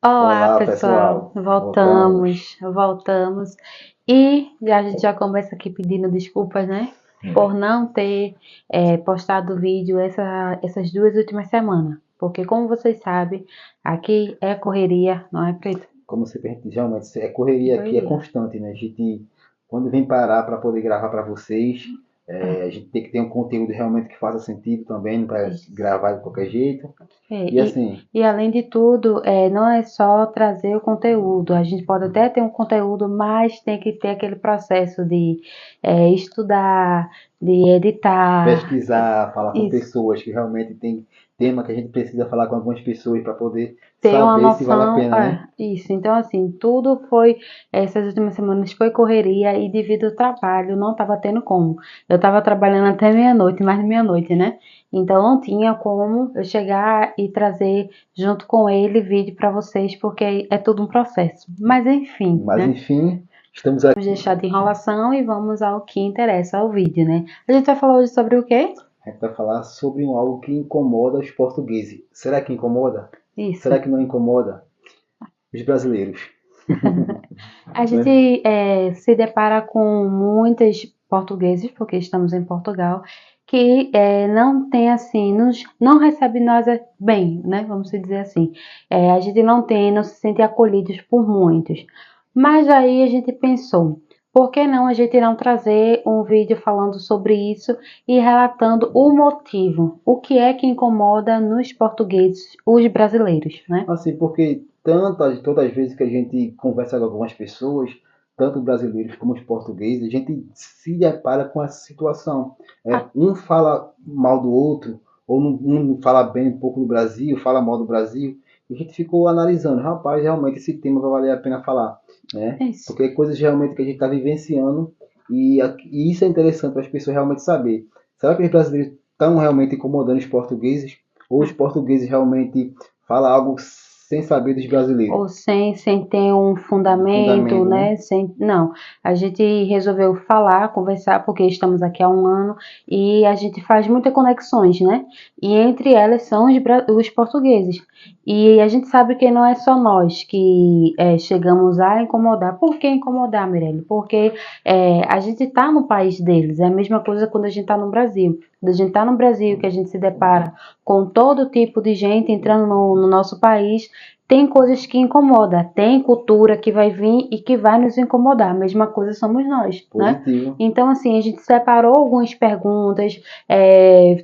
Olá, Olá, pessoal. pessoal. Voltamos. Voltamos. E a gente já começa aqui pedindo desculpas, né? Por não ter postado vídeo essas 2 últimas semanas. Porque, como vocês sabem, aqui é correria, não é, Preto? Como sempre, a gente geralmente é correria aqui, é Correria. constante, né? A gente, quando vem parar para poder gravar para vocês, a gente tem que ter um conteúdo realmente que faça sentido também, não para Isso. gravar de qualquer jeito. É, E assim, e além de tudo, não é só trazer o conteúdo. A gente pode até ter um conteúdo, mas tem que ter aquele processo de estudar, de editar. pesquisar, falar com Isso. pessoas que realmente tem tema que a gente precisa falar com algumas pessoas para poder Ter uma saber se vale a noção, pena, né? isso. Então, assim, tudo foi, essas últimas semanas foi correria e devido ao trabalho, não estava tendo como. Eu estava trabalhando até meia-noite, mais de meia-noite, né? Então, não tinha como eu chegar e trazer junto com ele vídeo para vocês, porque é tudo um processo. Mas, enfim, Mas né? enfim, estamos Vamos aqui. deixar de enrolação e vamos ao que interessa, ao vídeo, né? A gente vai falar hoje sobre o quê? A gente vai falar sobre algo que incomoda os portugueses. Será que incomoda? Isso. Será que não incomoda os brasileiros? A Né? gente se depara com muitos portugueses, porque estamos em Portugal, que não tem assim, não recebe nós bem, né? Vamos dizer assim. A gente não se sente acolhidos por muitos. Mas aí a gente pensou, por que não a gente não trazer um vídeo falando sobre isso e relatando o motivo, o que é que incomoda nos portugueses, os brasileiros, né? Assim, porque todas as vezes que a gente conversa com algumas pessoas, tanto brasileiros como os portugueses, a gente se depara com essa situação. Ah, Um fala mal do outro, ou um fala bem um pouco do Brasil, fala mal do Brasil, e a gente ficou analisando, rapaz, realmente esse tema vai valer a pena falar, né? é isso. Porque é coisas realmente que a gente está vivenciando e isso é interessante para as pessoas realmente saber. Será que os brasileiros estão realmente incomodando os portugueses? Ou os portugueses realmente falam algo sem saber dos brasileiros? Ou sem ter um Um fundamento, fundamento, né? né? Não, a gente resolveu falar, conversar, porque estamos aqui há um ano e a gente faz muitas conexões, né? E entre elas são os portugueses. E a gente sabe que não é só nós que chegamos a incomodar. Por que incomodar, Mirelle? Porque a gente está no país deles. É a mesma coisa quando a gente está no Brasil. Quando a gente está no Brasil, que a gente se depara com todo tipo de gente entrando no nosso país, tem coisas que incomodam, tem cultura que vai vir e que vai nos incomodar. A mesma coisa somos nós, né? Positivo. Então, assim, a gente separou algumas perguntas,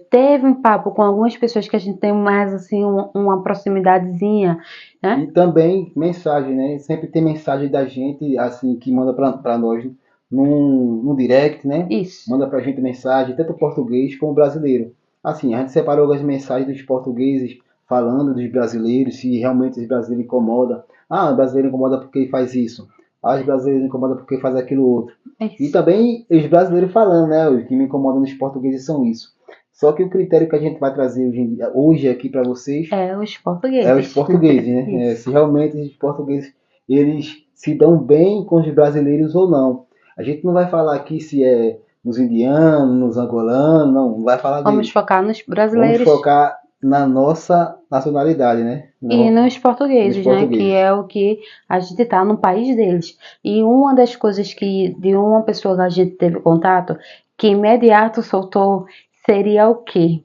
teve um papo com algumas pessoas que a gente tem mais, assim, uma proximidadezinha, né? E também mensagem, né? Sempre tem mensagem da gente, assim, que manda para nós no direct, né? Isso. Manda pra gente mensagem, tanto português como brasileiro. Assim, a gente separou algumas mensagens dos portugueses falando dos brasileiros, se realmente os brasileiros incomodam. Ah, o brasileiro incomoda porque faz isso. Ah, os brasileiros incomodam porque faz aquilo outro. É E isso. também os brasileiros falando, né? O que me incomoda nos portugueses são isso. Só que o critério que a gente vai trazer hoje aqui para vocês É os é os portugueses. portugueses, né? Isso. Se realmente os portugueses eles se dão bem com os brasileiros ou não. A gente não vai falar aqui se é nos indianos, nos angolanos, não vai falar Vamos deles. focar nos Vamos brasileiros focar na nossa nacionalidade, né? e nos Nos portugueses, né? Que portugueses. é o que a gente tá no país deles. E uma das coisas que de uma pessoa que a gente teve contato, que imediato soltou, seria o quê?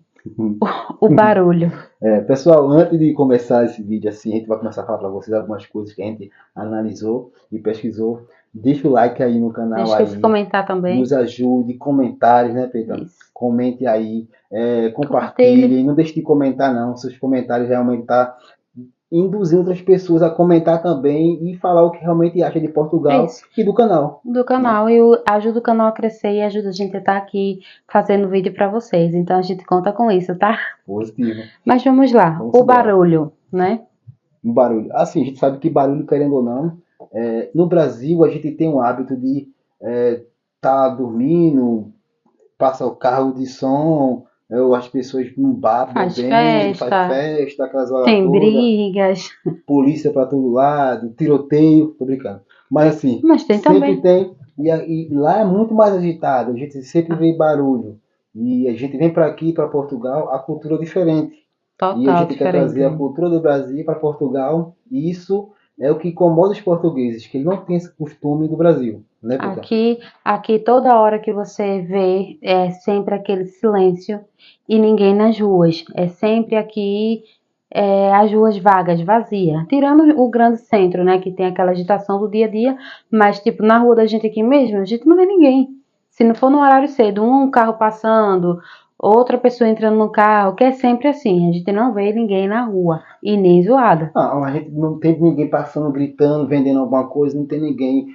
O barulho. Pessoal, antes de começar esse vídeo assim, a gente vai começar a falar para vocês algumas coisas que a gente analisou e pesquisou. Deixa o like aí no Não canal esqueça de aí, comentar também. nos ajude, comentários, né, Peita? Isso. Comente aí, Compartilhe. compartilhem, não deixe de comentar não, seus comentários realmente tá induzindo outras pessoas a comentar também e falar o que realmente acha de É Portugal isso. e do canal, Do né? canal. Ajuda o canal a crescer e ajuda a gente a estar aqui fazendo vídeo para vocês. Então a gente conta com isso, tá? Positivo. Mas vamos lá. Vamos O embora. barulho, né? Um barulho. Assim, a gente sabe que barulho, querendo ou não, no Brasil a gente tem um hábito de tá dormindo, passa o carro de som, as pessoas num bar Faz bebendo, faz festa, festa, aquelas horas tem todas, brigas. polícia para todo lado, tiroteio, tô brincando. Mas assim, Mas tem sempre também. tem, e lá é muito mais agitado, a gente sempre vê barulho. E a gente vem para aqui, para Portugal, a cultura é diferente. E a Total gente quer diferente. trazer a cultura do Brasil para Portugal, e isso é o que incomoda os portugueses, que eles não têm esse costume do Brasil, né, Puta? Aqui toda hora que você vê é sempre aquele silêncio e ninguém nas ruas. É sempre aqui as ruas vagas, vazias. Tirando o grande centro, né, que tem aquela agitação do dia a dia, mas tipo na rua da gente aqui mesmo, a gente não vê ninguém. Se não for no horário cedo, um carro passando, outra pessoa entrando no carro, que é sempre assim, a gente não vê ninguém na rua e nem zoada. Ah, a gente não tem ninguém passando, gritando, vendendo alguma coisa, não tem ninguém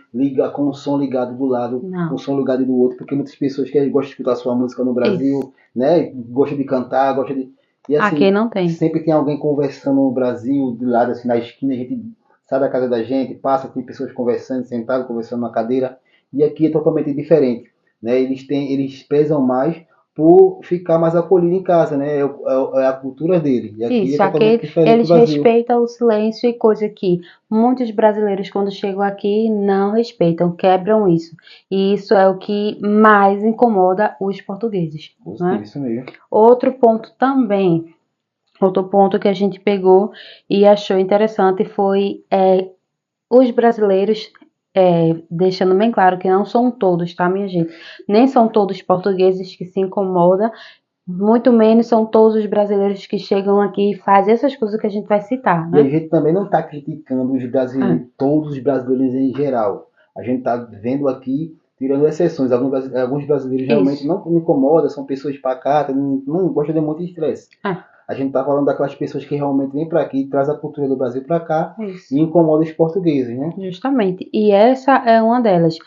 com o som ligado do lado, com o Não. som ligado do outro, porque muitas pessoas que gostam de escutar sua música no Isso. Brasil, né? Gosta de cantar, gosta de. E Aqui assim, não tem. sempre tem alguém conversando no Brasil, do lado assim, na esquina, a gente sai da casa da gente, passa, tem pessoas conversando, sentado, conversando na cadeira, e aqui é totalmente diferente, né? Eles prezam mais por ficar mais acolhido em casa, né? É a cultura dele. E aqui é Isso, totalmente aqui diferente do eles Brasil. respeitam o silêncio e coisa que muitos brasileiros, quando chegam aqui, não respeitam, quebram isso. E isso é o que mais incomoda os portugueses, Positivo, né? isso mesmo. Outro ponto também, outro ponto que a gente pegou e achou interessante foi os brasileiros, deixando bem claro que não são todos, tá, minha gente? Nem são todos portugueses que se incomodam, muito menos são todos os brasileiros que chegam aqui e fazem essas coisas que a gente vai citar, E a né? gente também não está criticando os É, brasileiros, todos os brasileiros em geral. A gente está vendo aqui, tirando exceções. Alguns brasileiros realmente isso. não me incomodam, são pessoas pacatas, não gostam de muito estresse. É, A gente está falando daquelas pessoas que realmente vêm para aqui, traz a cultura do Brasil para cá é e isso. incomoda os portugueses, né? Justamente. E essa é uma delas,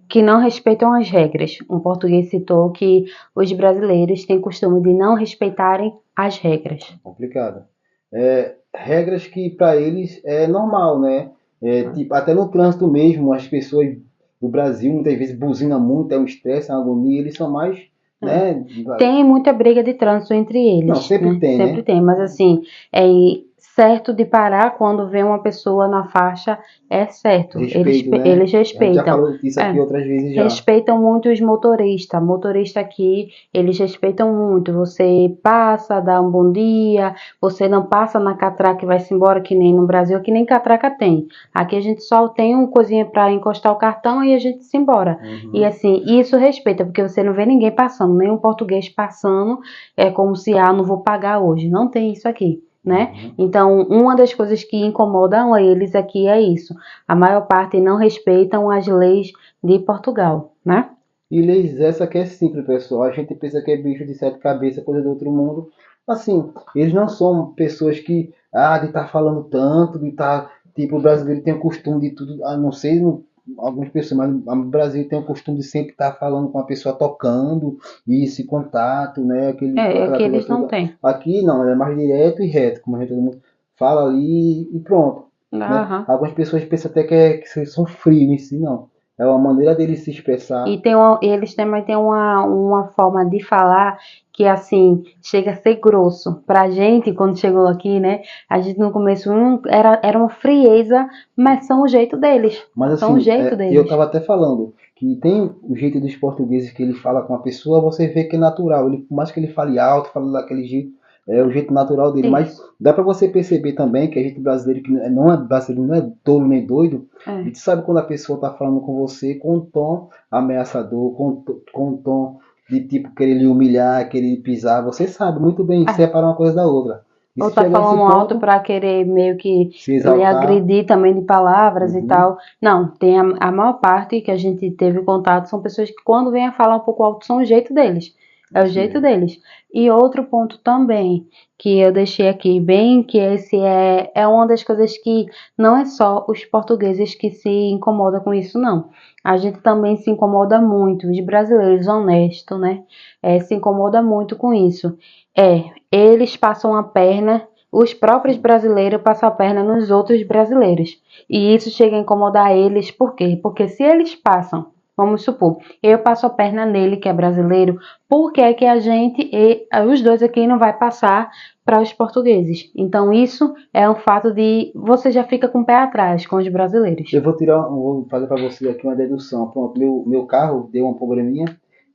que não respeitam as regras. Um português citou que os brasileiros têm costume de não respeitarem as regras. Complicado. Regras que para eles é normal, né? Tipo, até no trânsito mesmo, as pessoas do Brasil muitas vezes buzinam muito, é um estresse, é uma agonia, eles são mais, É. né? Tem muita briga de trânsito entre Não, eles, sempre né? tem, Sempre né? tem, mas assim, é certo de parar quando vê uma pessoa na faixa, é certo. Respeito, né? Eles A gente já respeitam. falou disso aqui É, outras vezes já. respeitam muito os motoristas. Motorista aqui, eles respeitam muito. Você passa, dá um bom dia, você não passa na catraca e vai-se embora, que nem no Brasil, que nem catraca tem. Aqui a gente só tem uma coisinha para encostar o cartão e a gente se embora. E Uhum. assim, isso respeita, porque você não vê ninguém passando, nenhum português passando, é como se, não vou pagar hoje. Não tem isso aqui. Né? Uhum. Então, uma das coisas que incomodam a eles aqui é isso. A maior parte não respeitam as leis de Portugal, né? E leis essa que é simples, pessoal. A gente pensa que é bicho de sete cabeças, coisa do outro mundo. Assim, eles não são pessoas que, de estar falando tanto, de estar, tipo, o brasileiro tem o costume de tudo, não sei, algumas pessoas, mas o Brasil tem o costume de sempre estar falando com a pessoa tocando, e esse contato, né, aquela Aqui coisa eles não toda. têm. Aqui não, é mais direto e reto, como a gente todo mundo fala ali e pronto, né? Aham. Algumas pessoas pensam até que são frios em si, não. É uma maneira deles se expressar. Eles também têm uma forma de falar que, assim, chega a ser grosso. Pra gente, quando chegou aqui, né? A gente no começo era uma frieza, mas são o jeito deles. Mas São o assim, jeito eu deles. estava até falando que tem o jeito dos portugueses que ele fala com a pessoa, você vê que é natural. Ele, por mais que ele fale alto, fale daquele jeito, é o jeito natural dele. Mas Isso. dá para você perceber também que a gente brasileiro que não é brasileiro, não é tolo nem doido. A É. gente sabe quando a pessoa está falando com você com um tom ameaçador, com um tom de tipo querer lhe humilhar, querer lhe pisar. Você sabe muito bem É. separar uma coisa da outra. E Ou se tá chegar a esse falando alto ponto, para querer meio que se lhe exaltar, agredir também de palavras e uhum, tal. Não, tem a maior parte que a gente teve contato são pessoas que quando vêm a falar um pouco alto são o jeito deles. É o isso jeito mesmo. deles. E outro ponto também que eu deixei aqui bem, que esse é uma das coisas que não é só os portugueses que se incomodam com isso, não. A gente também se incomoda muito, os brasileiros honestos, né? Se incomoda muito com isso. Eles passam a perna, os próprios brasileiros passam a perna nos outros brasileiros. E isso chega a incomodar eles, por quê? Porque se eles passam, vamos supor, eu passo a perna nele, que é brasileiro, por que é que a gente, os dois aqui, não vai passar para os portugueses? Então, isso é um fato de você já fica com o pé atrás com os brasileiros. Vou fazer para você aqui uma dedução. Pronto, meu carro deu um probleminha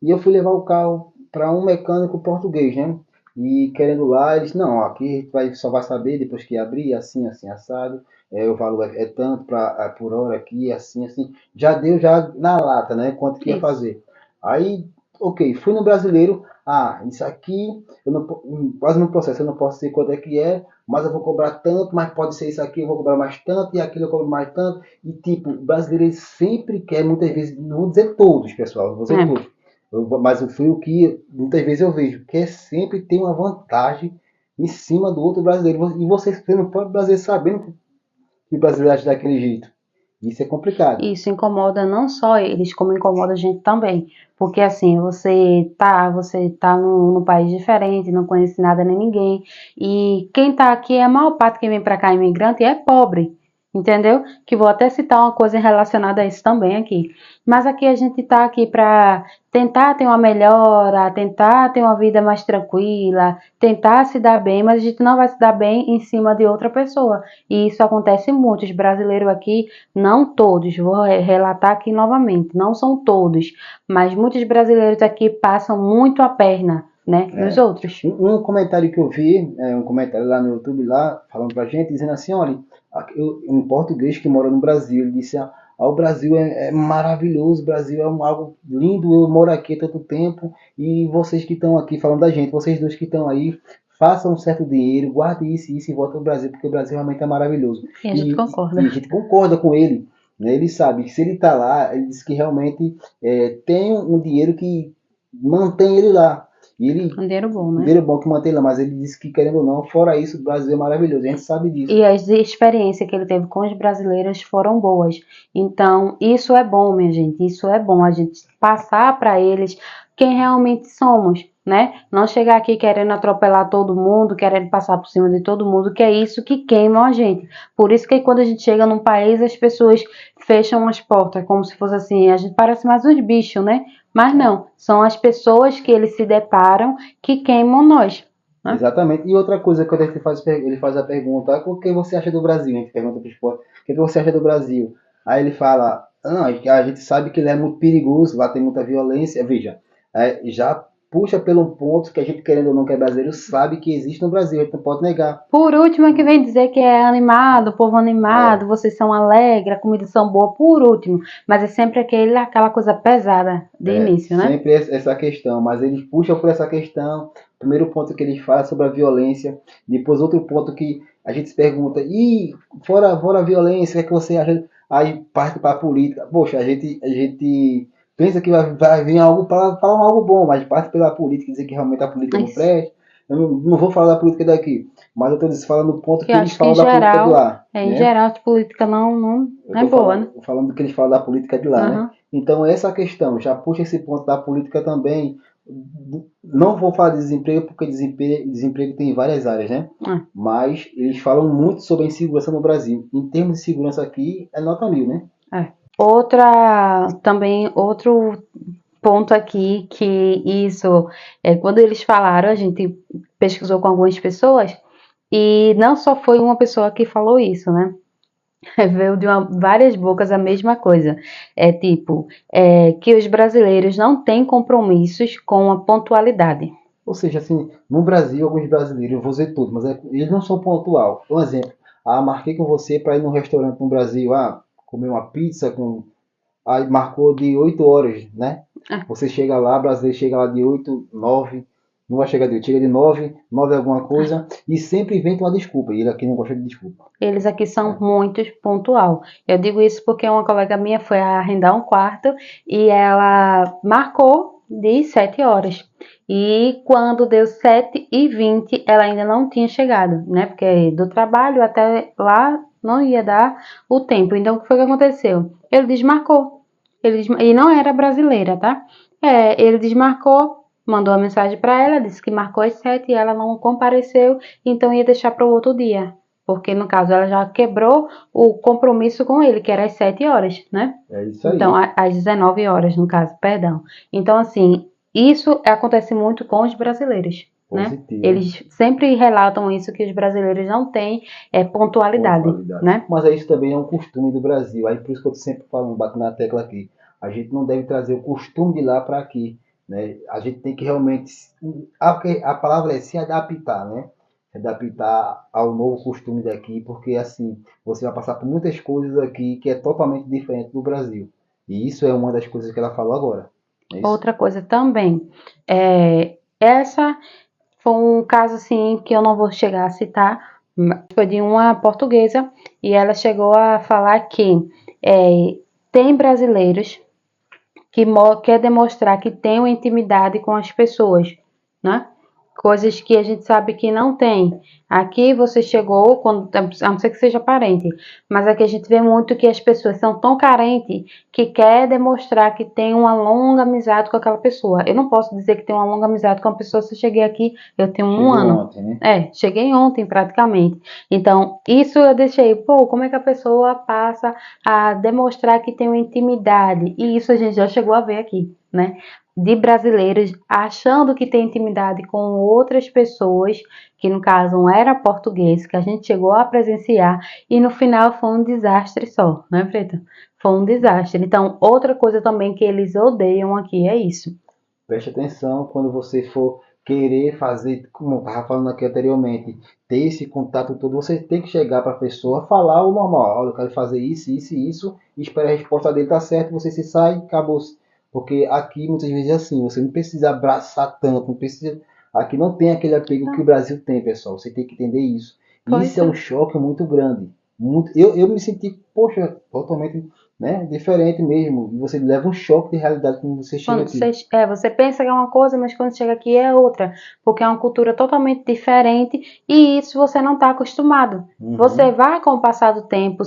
e eu fui levar o carro para um mecânico português, né? e querendo lá, eles, não, aqui a gente só vai saber depois que abrir, assim, assim, assado, o valor é tanto por hora aqui, assim, assim. Já deu já na lata, né? Quanto que ia Isso. fazer. Aí, ok, fui no brasileiro, isso aqui, eu não, quase no processo, eu não posso dizer quanto é que é, mas eu vou cobrar tanto, mas pode ser isso aqui, eu vou cobrar mais tanto, e aquilo eu cobro mais tanto. E tipo, o brasileiro ele sempre quer, muitas vezes, não vou dizer todos, pessoal, não vou dizer É. todos, mas foi o que muitas vezes eu vejo, que é sempre ter uma vantagem em cima do outro brasileiro. E você não pode brasileiro sabendo que o brasileiro age daquele jeito. Isso é complicado. Isso incomoda não só eles, como incomoda a gente também. Porque assim, você tá num país diferente, não conhece nada nem ninguém. E quem tá aqui, a maior parte que vem para cá imigrante é pobre. Entendeu? Que vou até citar uma coisa relacionada a isso também aqui. Mas aqui a gente tá aqui para tentar ter uma melhora, tentar ter uma vida mais tranquila, tentar se dar bem, mas a gente não vai se dar bem em cima de outra pessoa. E isso acontece muito. Os brasileiros aqui, não todos, vou relatar aqui novamente, não são todos, mas muitos brasileiros aqui passam muito a perna, né, nos É. outros. Um comentário que eu vi, um comentário lá no YouTube, lá, falando pra gente, dizendo assim, olha, um português que mora no Brasil, ele disse, o Brasil é maravilhoso, o Brasil é algo lindo, eu moro aqui há tanto tempo, e vocês que estão aqui falando da gente, vocês dois que estão aí, façam um certo dinheiro, guardem isso e isso e voltem ao Brasil, porque o Brasil realmente é maravilhoso. E a gente E a concorda. gente concorda com ele, né? Ele sabe que se ele está lá, ele diz que realmente tem um dinheiro que mantém ele lá. E ele, Um dinheiro bom, um né? dinheiro bom que mantém lá, mas ele disse que, querendo ou não, fora isso, o Brasil é maravilhoso. A gente sabe disso. E as experiências que ele teve com os brasileiros foram boas. Então, isso é bom, minha gente. Isso é bom a gente passar para eles quem realmente somos, né? Não chegar aqui querendo atropelar todo mundo, querendo passar por cima de todo mundo, que é isso que queima a gente. Por isso que quando a gente chega num país, as pessoas fecham as portas, como se fosse assim, a gente parece mais uns bichos, né? Mas não, são as pessoas que eles se deparam que queimam nós, né? Exatamente. E outra coisa, quando ele faz a pergunta, o que você acha do Brasil? A gente pergunta para o esporte, o que você acha do Brasil? Aí ele fala, a gente sabe que ele é muito perigoso, lá tem muita violência. Veja, já puxa pelo ponto que a gente, querendo ou não, que é brasileiro, sabe que existe no Brasil, a gente não pode negar. Por último, é que vem dizer que é animado, povo animado, É, vocês são alegres, a comida são boa, por último. Mas é sempre aquela coisa pesada de início, né? sempre essa questão, mas eles puxam por essa questão. Primeiro ponto que eles falam sobre a violência, depois outro ponto que a gente se pergunta, e fora a violência, o que é que você acha? Aí parte para a política. Poxa, a gente pensa que vai vir algo para falar algo bom, mas parte pela política, dizer que realmente a política não Isso. presta. Eu não vou falar da política daqui, mas eu estou falando do ponto Que que eu eles acho que falam da política de lá, em né? geral, a política não Eu é estou boa, né? falando do que eles falam da política de lá, né? Uhum. Então, essa questão, já puxa esse ponto da política também. Não vou falar de desemprego, porque desemprego tem em várias áreas, né? É. Mas eles falam muito sobre a insegurança no Brasil. Em termos de segurança aqui, é nota mil, né? É. Também outro ponto aqui que isso é quando eles falaram, a gente pesquisou com algumas pessoas e não só foi uma pessoa que falou isso, né? Veio de várias bocas a mesma coisa. É tipo, que os brasileiros não têm compromissos com a pontualidade. Ou seja, assim, no Brasil, alguns brasileiros, eu vou dizer tudo, mas eles não são pontual. Um exemplo, marquei com você para ir num restaurante no Brasil, comer uma pizza aí marcou de 8 horas, né? Ah, Você chega lá, brasileiro chega lá de 8 9 não vai chegar de 8, chega de 9 9 alguma coisa, e sempre inventa uma desculpa. E ele aqui não gosta de desculpa. eles aqui são Né? muito pontual. Eu digo isso porque uma colega minha foi arrendar um quarto e ela marcou de 7 horas. E quando deu 7h20, ela ainda não tinha chegado, né? Porque do trabalho até lá não ia dar o tempo. Então, o que foi que aconteceu? Ele desmarcou. E não era brasileira, tá? Ele desmarcou, mandou uma mensagem para ela, disse que marcou às 7 e ela não compareceu, então ia deixar para o outro dia. Porque, no caso, ela já quebrou o compromisso com ele, que era às 7 horas, né? É isso Então, aí. às 19 horas, no caso, perdão. Então, assim, isso acontece muito com os brasileiros, né? Positivo. Eles sempre relatam isso, que os brasileiros não têm pontualidade, Pontualidade. né? Mas isso também é um costume do Brasil. Aí por isso que eu sempre falo, bato na tecla aqui. A gente não deve trazer o costume de lá para aqui. né? A gente tem que realmente, a palavra é se adaptar, né? Se adaptar ao novo costume daqui, porque assim, você vai passar por muitas coisas aqui que é totalmente diferente do Brasil. E isso é uma das coisas que ela falou agora. É isso? Outra coisa também, essa foi um caso assim que eu não vou chegar a citar, mas foi de uma portuguesa e ela chegou a falar que tem brasileiros que quer demonstrar que tem uma intimidade com as pessoas, né? Coisas que a gente sabe que não tem. Aqui você chegou, quando, a não ser que seja parente, mas aqui a gente vê muito que as pessoas são tão carentes que quer demonstrar que tem uma longa amizade com aquela pessoa. Eu não posso dizer que tem uma longa amizade com uma pessoa se eu cheguei aqui, eu tenho um Chegou ano. ontem, né? Cheguei ontem praticamente. Então, isso eu deixei, pô, como é que a pessoa passa a demonstrar que tem uma intimidade? E isso a gente já chegou a ver aqui, né? De brasileiros achando que tem intimidade com outras pessoas, que no caso não era português, que a gente chegou a presenciar, e no final foi um desastre só, né, Preta? Foi um desastre. Então, outra coisa também que eles odeiam aqui é isso. Preste atenção quando você for querer fazer, como eu estava falando aqui anteriormente, ter esse contato todo, você tem que chegar para a pessoa, falar o normal. Olha, eu quero fazer isso, isso e isso, e espera a resposta dele tá certo, você se sai, acabou. Porque aqui muitas vezes é assim, você não precisa abraçar tanto, não precisa. Aqui não tem aquele apego que o Brasil tem, pessoal. Você tem que entender isso. E Pois isso é é. um choque muito grande. Muito, eu me senti, poxa, totalmente, né, diferente mesmo. E você leva um choque de realidade quando você chega Quando aqui. você pensa que é uma coisa, mas quando chega aqui é outra, porque é uma cultura totalmente diferente e isso você não está acostumado. Você Uhum. vai, com o passar do tempo,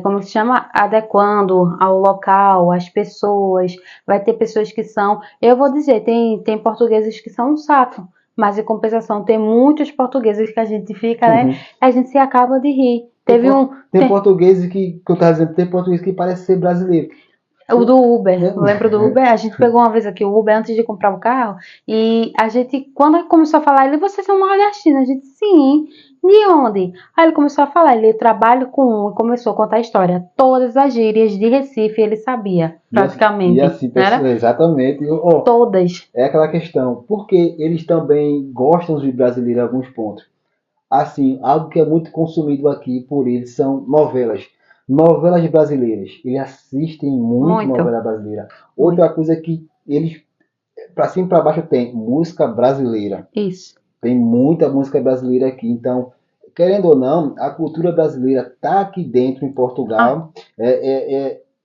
como se chama, adequando ao local, às pessoas. Vai ter pessoas que são, eu vou dizer, tem portugueses que são um saco, mas em compensação tem muitos portugueses que a gente fica, né? A gente se acaba de rir. Tem, Teve um, tem português que eu tava dizendo, tem português que parece ser brasileiro. O do Uber, Né? lembro do Uber? A gente pegou uma vez aqui o Uber antes de comprar o carro e a gente, quando ele começou a falar, ele, vocês são nordestinos? A gente, sim. De onde? Aí ele começou a falar, ele trabalha com um e começou a contar a história. Todas as gírias de Recife ele sabia, E praticamente. assim, Era exatamente. Ó, todas. é aquela questão, porque eles também gostam de brasileiro em alguns pontos. Assim, algo que é muito consumido aqui por eles são novelas. Novelas brasileiras. Eles assistem muito Muito, novela brasileira. Outra muito. coisa que eles, pra cima e pra baixo, tem música brasileira. Isso. Tem muita música brasileira aqui. Então, querendo ou não, a cultura brasileira está aqui dentro em Ah, Portugal,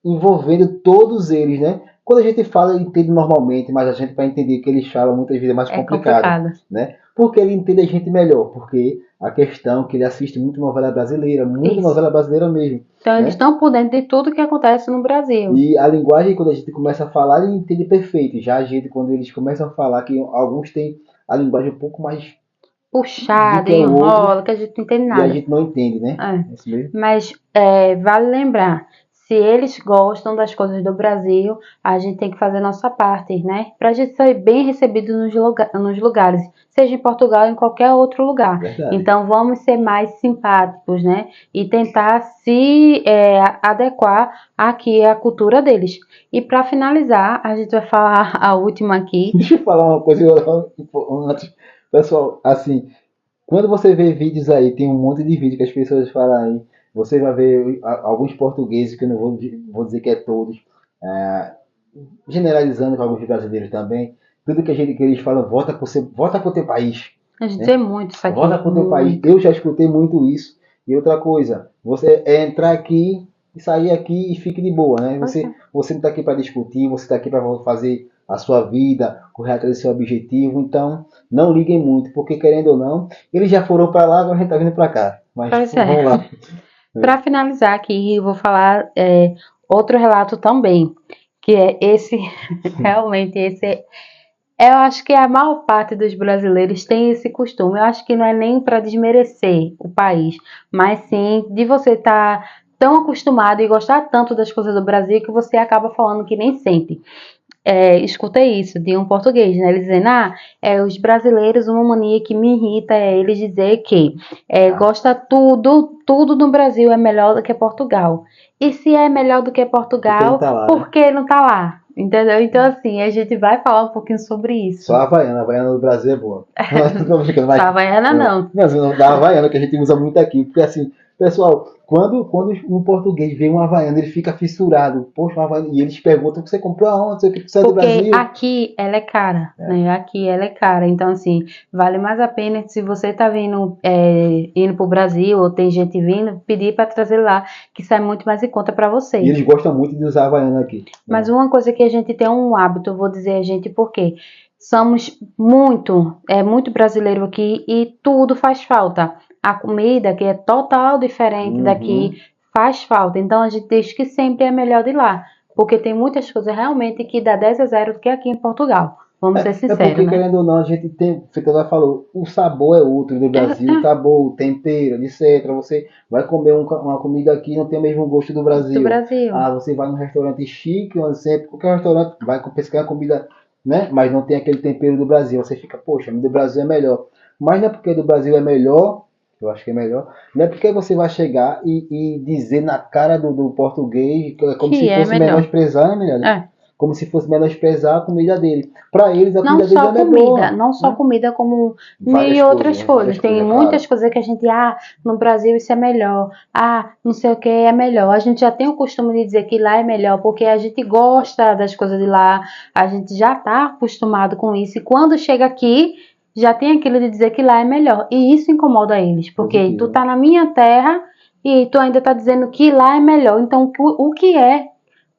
envolvendo todos eles, né? Quando a gente fala, entende normalmente, mas a gente vai entender que eles falam muitas vezes é mais é complicado, complicado. né? Porque ele entende a gente melhor, porque a questão é que ele assiste muito novela brasileira, muita Isso. novela brasileira mesmo, Então eles né? estão por dentro de tudo que acontece no Brasil. E a linguagem, quando a gente começa a falar, ele entende perfeito. Já a gente, quando eles começam a falar, que alguns têm a linguagem um pouco mais do Puxada, que o outro, enrola, que a gente não entende e a nada. gente não entende, né? É. É isso mesmo. Mas vale lembrar, se eles gostam das coisas do Brasil, a gente tem que fazer nossa parte, né? Pra gente ser bem recebido nos lugares, seja em Portugal ou em qualquer outro lugar. Verdade. Então vamos ser mais simpáticos, né? E tentar se adequar aqui à cultura deles. E para finalizar, a gente vai falar a última aqui. Deixa eu falar uma coisa antes. Pessoal, assim, quando você vê vídeos aí, tem um monte de vídeo que as pessoas falam aí, você vai ver alguns portugueses, que eu não vou dizer que é todos, é, generalizando com alguns brasileiros também, tudo que eles falam, volta pro teu país, A gente vê né? muito isso Volta aqui, pro teu país. muito. Eu já escutei muito isso. E outra coisa, você entrar aqui e sair aqui e fique de boa, né? Pois é. Você não está aqui para discutir, você está aqui para fazer a sua vida, correr atrás do seu objetivo. Então, não liguem muito, porque querendo ou não, eles já foram para lá, agora a gente está vindo para cá. Mas Pois é. vamos lá. Para finalizar aqui, eu vou falar outro relato também, que é esse, realmente esse, eu acho que a maior parte dos brasileiros tem esse costume. Eu acho que não é nem para desmerecer o país, mas sim de você estar tão acostumado e gostar tanto das coisas do Brasil que você acaba falando que nem sente. Escutei isso de um português, né? Ele dizendo, os brasileiros, uma mania que me irrita é eles dizer que Ah, gosta tudo no Brasil é melhor do que Portugal. E se é melhor do que porque não Portugal, está lá, por né? que não tá lá? Entendeu? Então, assim, a gente vai falar um pouquinho sobre isso. Só a Havaiana do Brasil é boa. Não tô brincando, Só Havaiana não. não, da Havaiana que a gente usa muito aqui, porque assim, pessoal, quando um português vê uma Havaiana, ele fica fissurado. Poxa, uma Havaiana, e eles perguntam: você comprou aonde? Você que sai do Porque Brasil? aqui ela é cara, né? Aqui ela é cara. Então, assim, vale mais a pena se você tá vindo, indo pro Brasil, ou tem gente vindo, pedir para trazer lá, que sai muito mais em conta para E você. eles gostam muito de usar Havaiana aqui. Mas uma coisa que a gente tem um hábito, eu vou dizer a gente por quê? Somos muito brasileiro aqui e tudo faz falta. A comida, que é total diferente Uhum. daqui, faz falta. Então a gente diz que sempre é melhor de lá. Porque tem muitas coisas realmente que dá 10-0 do que aqui em Portugal. Vamos ser É sinceros, porque, né? querendo ou não, a gente tem, feito ela falou, o sabor é outro do Brasil, o sabor, o tempero, etc. Você vai comer uma comida aqui não tem o mesmo gosto do Do Brasil. Brasil. Ah, você vai num restaurante chique, onde sempre, qualquer restaurante, vai pescar comida, né? Mas não tem aquele tempero do Brasil. Você fica, poxa, do Brasil é melhor. Mas não é porque do Brasil é melhor, eu acho que é melhor, não é porque você vai chegar e dizer na cara do português, como Que se é fosse melhor. menosprezar, né, melhor? É. Como se fosse menosprezar a comida dele. Para eles, a Não comida deles só é mais comida, boa, não só né? comida, como mil Várias e coisas, outras né? coisas. Várias Tem coisas, é muitas claro. coisas que a gente, no Brasil isso é melhor, não sei o que é melhor. A gente já tem o costume de dizer que lá é melhor, porque a gente gosta das coisas de lá, a gente já está acostumado com isso. E quando chega aqui, já tem aquilo de dizer que lá é melhor. E isso incomoda eles, porque tu Positivo. tá na minha terra e tu ainda tá dizendo que lá é melhor. Então, o que é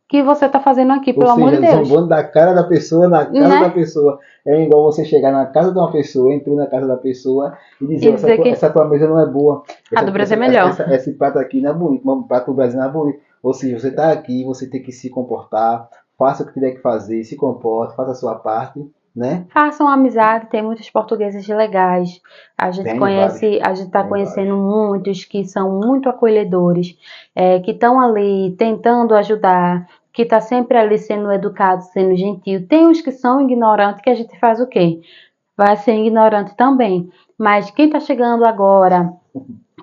que você tá fazendo aqui, Ou pelo amor de seja, Deus? zombando da cara da pessoa, na casa da Né? pessoa. É igual você chegar na casa de uma pessoa, entrou na casa da pessoa e dizer: E dizer que essa tua mesa não é boa, a do Brasil é melhor. esse prato aqui não é bonito, o prato do Brasil não é bonito. Ou seja, você está aqui, você tem que se comportar, faça o que tiver que fazer, se comporte, faça a sua parte, né? Façam amizade, tem muitos portugueses legais. Tem vários, A gente está tem vários. conhecendo muitos que são muito acolhedores, que estão ali tentando ajudar, que está sempre ali sendo educado, sendo gentil. Tem os que são ignorantes, que a gente faz o quê? Vai ser ignorante também. Mas quem está chegando agora,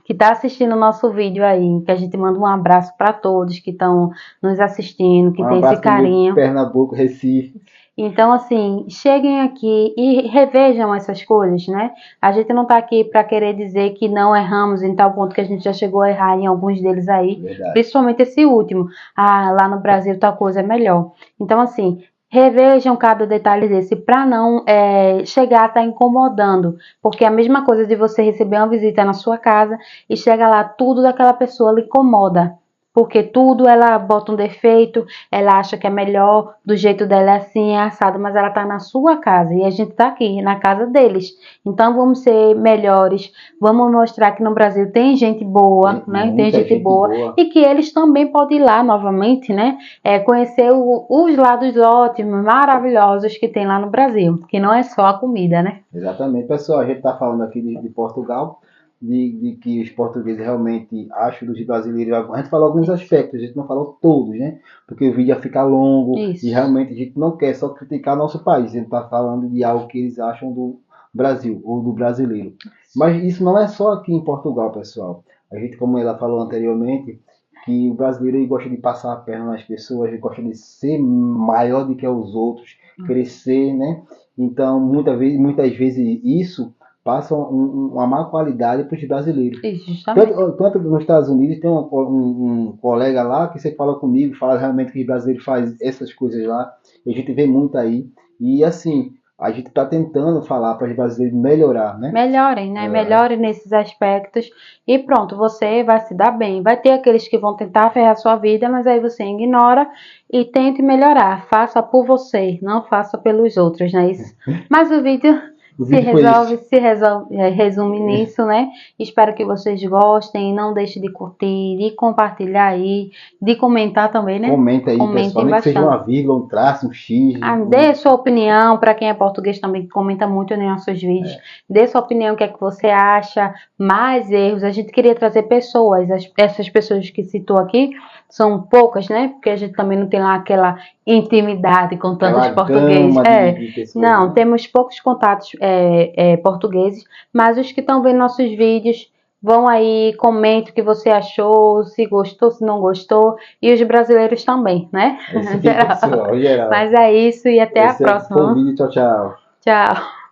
que está assistindo o nosso vídeo aí, que a gente manda um abraço para todos que estão nos assistindo, Um que tem esse abraço do meu carinho. Pernambuco, Recife. Então, assim, cheguem aqui e revejam essas coisas, né? A gente não está aqui para querer dizer que não erramos em tal ponto que a gente já chegou a errar em alguns deles aí, Verdade. principalmente esse último. Lá no Brasil tal coisa é melhor. Então, assim, revejam cada detalhe desse para não chegar a estar incomodando, porque é a mesma coisa de você receber uma visita na sua casa e chega lá, tudo daquela pessoa lhe incomoda. Porque tudo ela bota um defeito, ela acha que é melhor, do jeito dela é assim, é assado, mas ela tá na sua casa e a gente tá aqui, na casa deles. Então vamos ser melhores, vamos mostrar que no Brasil tem gente boa, Tem né? Tem muita gente gente boa boa. e que eles também podem ir lá novamente, né? Conhecer os lados ótimos, maravilhosos que tem lá no Brasil, que não é só a comida, né? Exatamente. Pessoal, a gente está falando aqui de Portugal, de que os portugueses realmente acham dos brasileiros. A gente falou alguns aspectos, a gente não falou todos, né? Porque o vídeo ia ficar longo e Isso. realmente a gente não quer só criticar nosso país, a gente está falando de algo que eles acham do Brasil ou do brasileiro. Mas isso não é só aqui em Portugal, pessoal. A gente, como ela falou anteriormente, que o brasileiro ele gosta de passar a perna nas pessoas, ele gosta de ser maior do que os outros, crescer, né? Então, muitas vezes isso passa uma má qualidade para os brasileiros. Isso, justamente. Tanto nos Estados Unidos tem um colega lá que você fala comigo, fala realmente que os brasileiros fazem essas coisas lá, e a gente vê muito aí. E assim, a gente está tentando falar para os brasileiros melhorar, né? Melhorem, né? Melhorem nesses aspectos e pronto, você vai se dar bem. Vai ter aqueles que vão tentar ferrar a sua vida, mas aí você ignora e tente melhorar. Faça por você, não faça pelos outros, não é isso? Mas o vídeo O vídeo foi isso. resume nisso, né? Espero que vocês gostem. Não deixe de curtir, de compartilhar aí, de comentar também, né? Comenta aí, pessoal, Comentem nem que seja bastante. uma vírgula, um traço, um X. Dê sua opinião, para quem é português também comenta muito nos nossos vídeos. Dê sua opinião, o que é que você acha, mais erros. A gente queria trazer pessoas, essas pessoas que citou aqui são poucas, né? Porque a gente também não tem lá aquela intimidade com tantos Aquela portugueses. gama de pessoas, Não, né? temos poucos contatos portugueses, mas os que estão vendo nossos vídeos, Vão aí, comente o que você achou, se gostou, se não gostou, e os brasileiros também, né? É isso aí, Geral. pessoal, geral. Mas é isso e até a Esse foi o próxima. vídeo, tchau, tchau. Tchau.